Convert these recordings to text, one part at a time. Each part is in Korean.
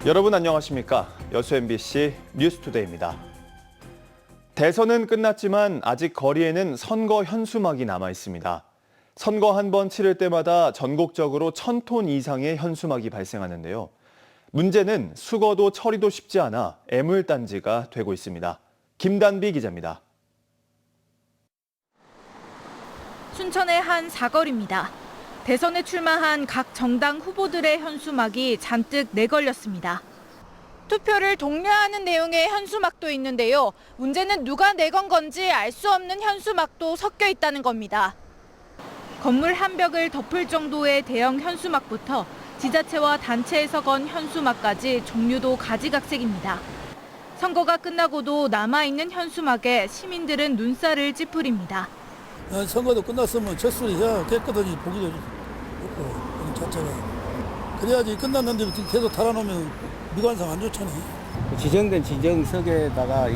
여러분 안녕하십니까? 여수 MBC 뉴스투데이입니다. 대선은 끝났지만 아직 거리에는 선거 현수막이 남아 있습니다. 선거 한 번 치를 때마다 전국적으로 1,000톤 이상의 현수막이 발생하는데요. 문제는 수거도 처리도 쉽지 않아 애물단지가 되고 있습니다. 김단비 기자입니다. 순천의 한 사거리입니다. 대선에 출마한 각 정당 후보들의 현수막이 잔뜩 내걸렸습니다. 투표를 독려하는 내용의 현수막도 있는데요. 문제는 누가 내건 건지 알 수 없는 현수막도 섞여 있다는 겁니다. 건물 한 벽을 덮을 정도의 대형 현수막부터 지자체와 단체에서 건 현수막까지 종류도 가지각색입니다. 선거가 끝나고도 남아있는 현수막에 시민들은 눈살을 찌푸립니다. 선거도 끝났으면 졌으니까 깨끗하게 보기도 좋고 자체가 그래야지 끝났는데 계속 달아놓으면 미관상 안 좋잖아요. 지정된 지정석에다가 이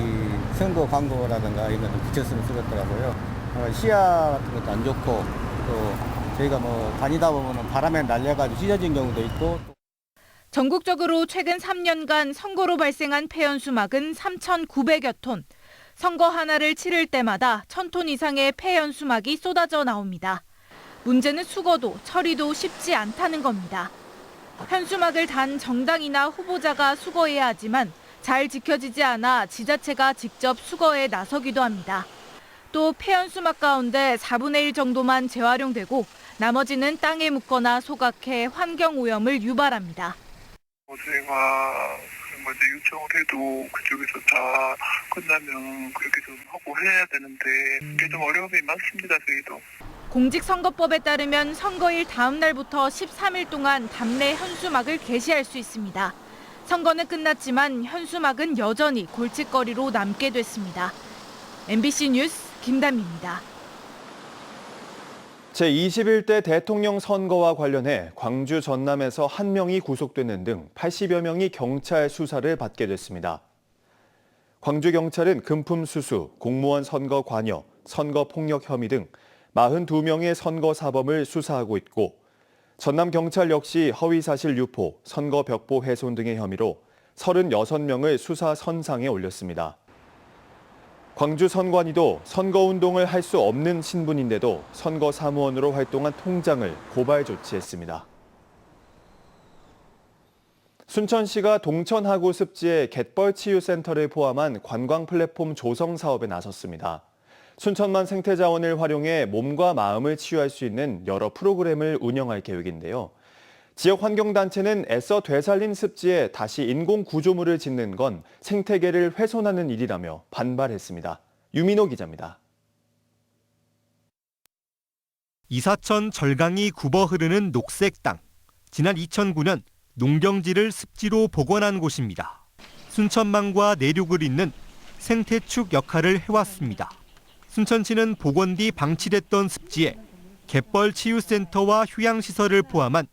선거 광고라든가 이런 것도 붙였으면 좋겠더라고요. 시야 같은 것도 안 좋고 또 저희가 다니다 보면 바람에 날려가지고 찢어진 경우도 있고. 전국적으로 최근 3년간 선거로 발생한 폐현수막은 3,900여 톤. 선거 하나를 치를 때마다 1,000톤 이상의 폐현수막이 쏟아져 나옵니다. 문제는 수거도 처리도 쉽지 않다는 겁니다. 현수막을 단 정당이나 후보자가 수거해야 하지만 잘 지켜지지 않아 지자체가 직접 수거에 나서기도 합니다. 또 폐현수막 가운데 4분의 1 정도만 재활용되고 나머지는 땅에 묻거나 소각해 환경오염을 유발합니다. 저희가 이제 요청을 해도 그쪽에서 다 끝나면 그렇게 좀 하고 해야 되는데 그게 좀 어려움이 많습니다, 저희도. 공직선거법에 따르면 선거일 다음 날부터 13일 동안 답례 현수막을 게시할 수 있습니다. 선거는 끝났지만 현수막은 여전히 골칫거리로 남게 됐습니다. MBC 뉴스 김담희입니다. 제21대 대통령 선거와 관련해 광주 전남에서 한 명이 구속되는 등 80여 명이 경찰 수사를 받게 됐습니다. 광주경찰은 금품 수수, 공무원 선거 관여, 선거 폭력 혐의 등 42명의 선거 사범을 수사하고 있고 전남경찰 역시 허위사실 유포, 선거 벽보 훼손 등의 혐의로 36명을 수사 선상에 올렸습니다. 광주 선관위도 선거운동을 할 수 없는 신분인데도 선거 사무원으로 활동한 통장을 고발 조치했습니다. 순천시가 동천하구 습지에 갯벌치유센터를 포함한 관광 플랫폼 조성 사업에 나섰습니다. 순천만 생태자원을 활용해 몸과 마음을 치유할 수 있는 여러 프로그램을 운영할 계획인데요. 지역 환경단체는 애써 되살린 습지에 다시 인공 구조물을 짓는 건 생태계를 훼손하는 일이라며 반발했습니다. 유민호 기자입니다. 이사천 절강이 굽어 흐르는 녹색 땅. 지난 2009년 농경지를 습지로 복원한 곳입니다. 순천만과 내륙을 잇는 생태축 역할을 해왔습니다. 순천시는 복원 뒤 방치됐던 습지에 갯벌치유센터와 휴양시설을 포함한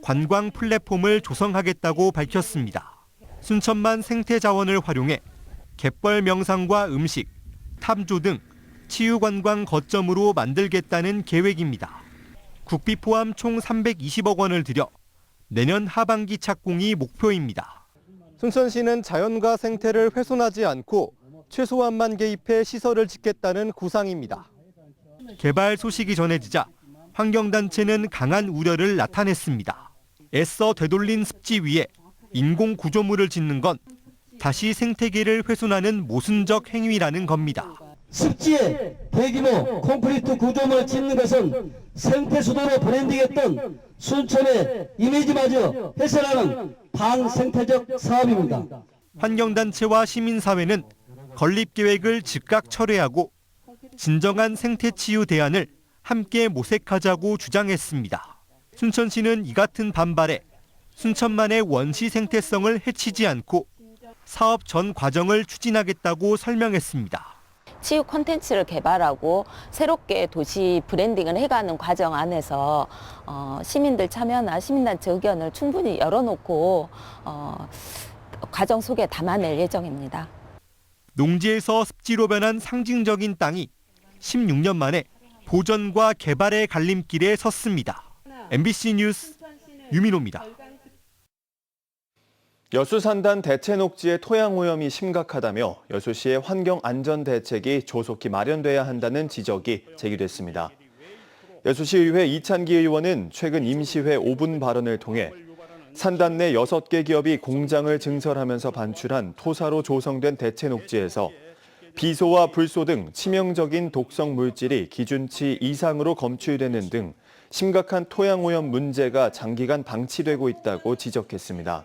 관광 플랫폼을 조성하겠다고 밝혔습니다. 순천만 생태자원을 활용해 갯벌 명상과 음식, 탐조 등 치유관광 거점으로 만들겠다는 계획입니다. 국비 포함 총 320억 원을 들여 내년 하반기 착공이 목표입니다. 순천시는 자연과 생태를 훼손하지 않고 최소한만 개입해 시설을 짓겠다는 구상입니다. 개발 소식이 전해지자 환경단체는 강한 우려를 나타냈습니다. 애써 되돌린 습지 위에 인공 구조물을 짓는 건 다시 생태계를 훼손하는 모순적 행위라는 겁니다. 습지에 대규모 콘크리트 구조물을 짓는 것은 생태수도로 브랜딩했던 순천의 이미지마저 훼손하는 반생태적 사업입니다. 환경단체와 시민사회는 건립계획을 즉각 철회하고 진정한 생태치유 대안을 함께 모색하자고 주장했습니다. 순천시는 이 같은 반발에 순천만의 원시 생태성을 해치지 않고 사업 전 과정을 추진하겠다고 설명했습니다. 치유 콘텐츠를 개발하고 새롭게 도시 브랜딩을 해가는 과정 안에서 시민들 참여나 시민단체 의견을 충분히 열어놓고 과정 속에 담아낼 예정입니다. 농지에서 습지로 변한 상징적인 땅이 16년 만에 보전과 개발의 갈림길에 섰습니다. MBC 뉴스 유민호입니다. 여수 산단 대체녹지의 토양오염이 심각하다며 여수시의 환경안전대책이 조속히 마련돼야 한다는 지적이 제기됐습니다. 여수시의회 이찬기 의원은 최근 임시회 5분 발언을 통해 산단 내 6개 기업이 공장을 증설하면서 반출한 토사로 조성된 대체녹지에서 비소와 불소 등 치명적인 독성 물질이 기준치 이상으로 검출되는 등 심각한 토양오염 문제가 장기간 방치되고 있다고 지적했습니다.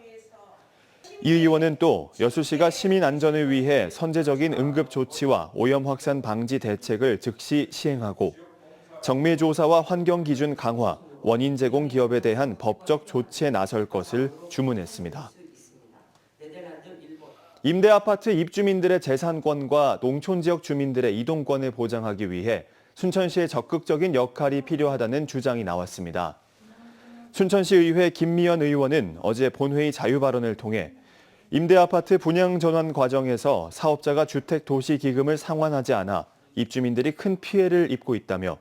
이 의원은 또 여수시가 시민 안전을 위해 선제적인 응급 조치와 오염 확산 방지 대책을 즉시 시행하고 정밀 조사와 환경 기준 강화, 원인 제공 기업에 대한 법적 조치에 나설 것을 주문했습니다. 임대 아파트 입주민들의 재산권과 농촌 지역 주민들의 이동권을 보장하기 위해 순천시의 적극적인 역할이 필요하다는 주장이 나왔습니다. 순천시의회 김미연 의원은 어제 본회의 자유 발언을 통해 임대 아파트 분양 전환 과정에서 사업자가 주택도시기금을 상환하지 않아 입주민들이 큰 피해를 입고 있다며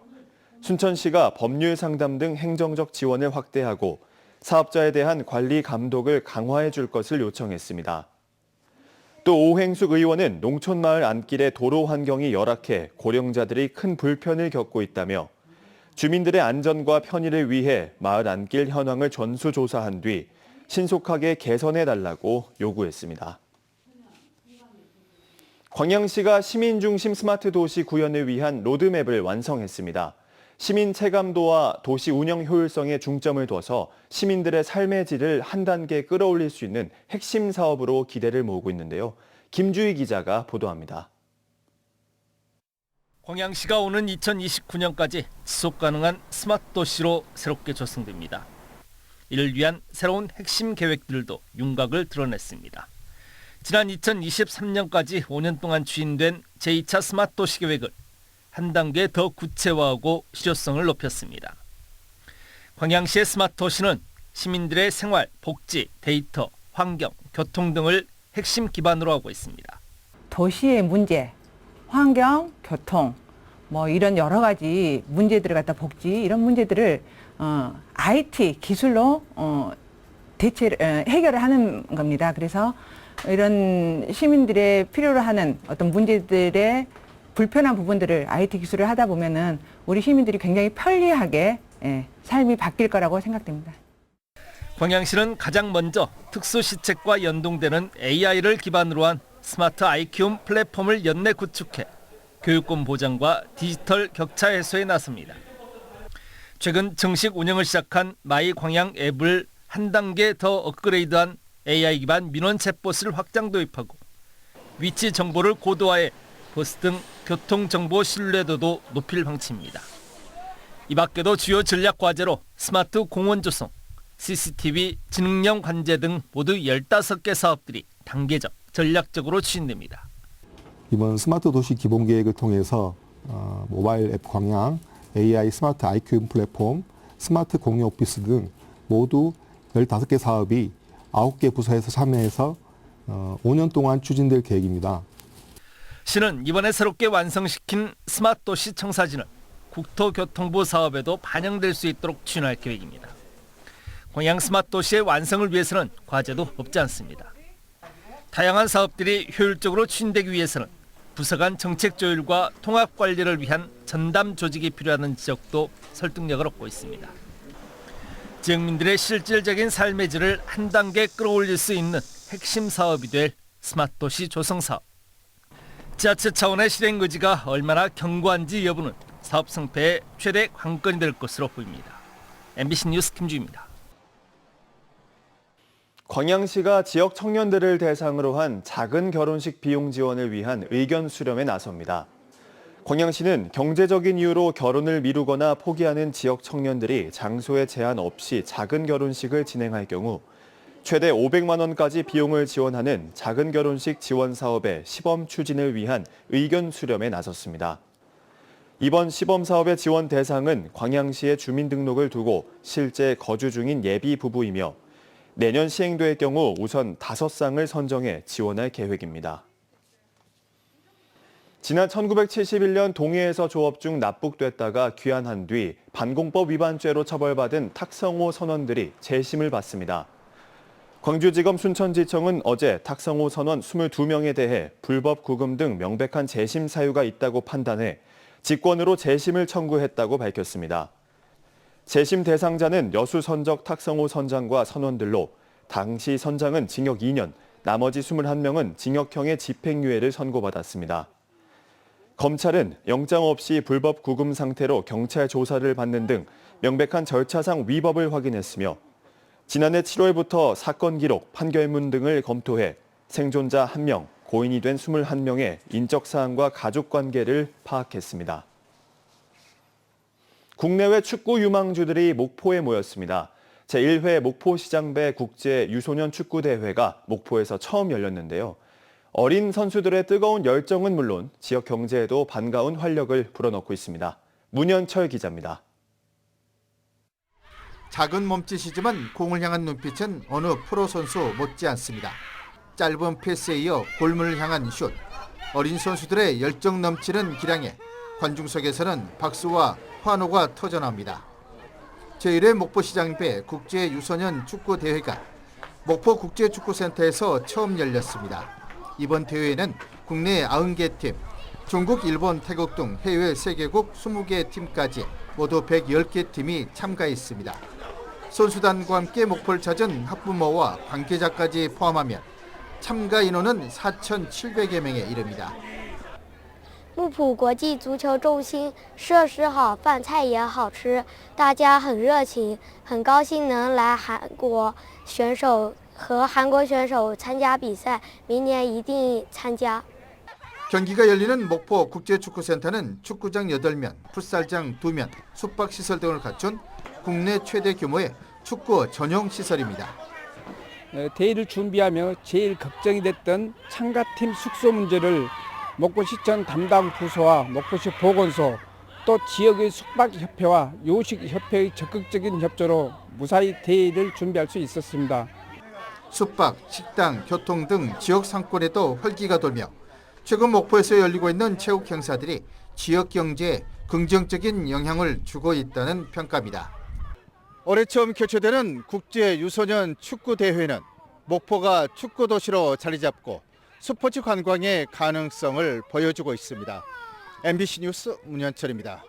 순천시가 법률 상담 등 행정적 지원을 확대하고 사업자에 대한 관리 감독을 강화해 줄 것을 요청했습니다. 또 오행숙 의원은 농촌마을 안길의 도로 환경이 열악해 고령자들이 큰 불편을 겪고 있다며 주민들의 안전과 편의를 위해 마을 안길 현황을 전수조사한 뒤 신속하게 개선해달라고 요구했습니다. 광양시가 시민중심 스마트 도시 구현을 위한 로드맵을 완성했습니다. 시민 체감도와 도시 운영 효율성에 중점을 둬서 시민들의 삶의 질을 한 단계 끌어올릴 수 있는 핵심 사업으로 기대를 모으고 있는데요. 김주희 기자가 보도합니다. 광양시가 오는 2029년까지 지속 가능한 스마트 도시로 새롭게 조성됩니다. 이를 위한 새로운 핵심 계획들도 윤곽을 드러냈습니다. 지난 2023년까지 5년 동안 추진된 제2차 스마트 도시 계획을 한 단계 더 구체화하고 실효성을 높였습니다. 광양시의 스마트 도시는 시민들의 생활, 복지, 데이터, 환경, 교통 등을 핵심 기반으로 하고 있습니다. 도시의 문제, 환경, 교통, 이런 여러 가지 문제들을 갖다 복지 이런 문제들을 IT 기술로 해결을 하는 겁니다. 그래서 이런 시민들의 필요로 하는 어떤 문제들의 불편한 부분들을 IT 기술을 하다 보면은 우리 시민들이 굉장히 편리하게 삶이 바뀔 거라고 생각됩니다. 광양시는 가장 먼저 특수시책과 연동되는 AI를 기반으로 한 스마트 아이키움 플랫폼을 연내 구축해 교육권 보장과 디지털 격차 해소에 나섭니다. 최근 정식 운영을 시작한 마이 광양 앱을 한 단계 더 업그레이드한 AI 기반 민원 챗봇을 확장 도입하고 위치 정보를 고도화해 버스 등 교통정보 신뢰도도 높일 방침입니다. 이 밖에도 주요 전략 과제로 스마트 공원 조성, CCTV, 지능형 관제 등 모두 15개 사업들이 단계적, 전략적으로 추진됩니다. 이번 스마트 도시 기본 계획을 통해서 모바일 앱 광양, AI 스마트 아이큐 플랫폼, 스마트 공유 오피스 등 모두 15개 사업이 9개 부서에서 참여해서 5년 동안 추진될 계획입니다. 시는 이번에 새롭게 완성시킨 스마트 도시 청사진을 국토교통부 사업에도 반영될 수 있도록 추진할 계획입니다. 광양 스마트 도시의 완성을 위해서는 과제도 없지 않습니다. 다양한 사업들이 효율적으로 추진되기 위해서는 부서 간 정책 조율과 통합 관리를 위한 전담 조직이 필요하다는 지적도 설득력을 얻고 있습니다. 지역민들의 실질적인 삶의 질을 한 단계 끌어올릴 수 있는 핵심 사업이 될 스마트 도시 조성 사업. 지자체 차원의 실행 의지가 얼마나 견고한지 여부는 사업 성패의 최대 관건이 될 것으로 보입니다. MBC 뉴스 김주희입니다. 광양시가 지역 청년들을 대상으로 한 작은 결혼식 비용 지원을 위한 의견 수렴에 나섭니다. 광양시는 경제적인 이유로 결혼을 미루거나 포기하는 지역 청년들이 장소에 제한 없이 작은 결혼식을 진행할 경우 최대 500만 원까지 비용을 지원하는 작은 결혼식 지원 사업의 시범 추진을 위한 의견 수렴에 나섰습니다. 이번 시범 사업의 지원 대상은 광양시의 주민등록을 두고 실제 거주 중인 예비 부부이며 내년 시행될 경우 우선 5쌍을 선정해 지원할 계획입니다. 지난 1971년 동해에서 조업 중 납북됐다가 귀환한 뒤 반공법 위반죄로 처벌받은 탁성호 선원들이 재심을 받습니다. 광주지검 순천지청은 어제 탁성호 선원 22명에 대해 불법 구금 등 명백한 재심 사유가 있다고 판단해 직권으로 재심을 청구했다고 밝혔습니다. 재심 대상자는 여수 선적 탁성호 선장과 선원들로 당시 선장은 징역 2년, 나머지 21명은 징역형의 집행유예를 선고받았습니다. 검찰은 영장 없이 불법 구금 상태로 경찰 조사를 받는 등 명백한 절차상 위법을 확인했으며 지난해 7월부터 사건 기록, 판결문 등을 검토해 생존자 1명, 고인이 된 21명의 인적 사항과 가족 관계를 파악했습니다. 국내외 축구 유망주들이 목포에 모였습니다. 제1회 목포시장배 국제 유소년 축구대회가 목포에서 처음 열렸는데요. 어린 선수들의 뜨거운 열정은 물론 지역 경제에도 반가운 활력을 불어넣고 있습니다. 문현철 기자입니다. 작은 몸짓이지만 공을 향한 눈빛은 어느 프로 선수 못지않습니다. 짧은 패스에 이어 골문을 향한 슛. 어린 선수들의 열정 넘치는 기량에 관중석에서는 박수와 환호가 터져나옵니다. 제1회 목포시장배 국제 유소년 축구대회가 목포국제축구센터에서 처음 열렸습니다. 이번 대회에는 국내 90개 팀, 중국, 일본, 태국 등 해외 3개국 20개 팀까지 모두 110개 팀이 참가했습니다. 선수단과 함께 목포를 찾은 학부모와 관계자까지 포함하면 참가 인원은 4,700여 명에 이릅니다. 木浦国际足球中心设施好，饭菜也好吃，大家很热情，很高兴能来韩国选手和韩国选手参加比赛，明年一定参加。 경기가 열리는 목포 국제축구센터는 축구장 8면, 풋살장 2면, 숙박시설 등을 갖춘 국내 최대 규모의 축구 전용 시설입니다. 대회를 준비하며 제일 걱정이 됐던 참가팀 숙소 문제를 목포시청 담당 부서와 목포시 보건소 또 지역의 숙박협회와 요식협회의 적극적인 협조로 무사히 대회를 준비할 수 있었습니다. 숙박, 식당, 교통 등 지역 상권에도 활기가 돌며 최근 목포에서 열리고 있는 체육 행사들이 지역 경제에 긍정적인 영향을 주고 있다는 평가입니다. 올해 처음 개최되는 국제 유소년 축구 대회는 목포가 축구 도시로 자리 잡고 스포츠 관광의 가능성을 보여주고 있습니다. MBC 뉴스 문현철입니다.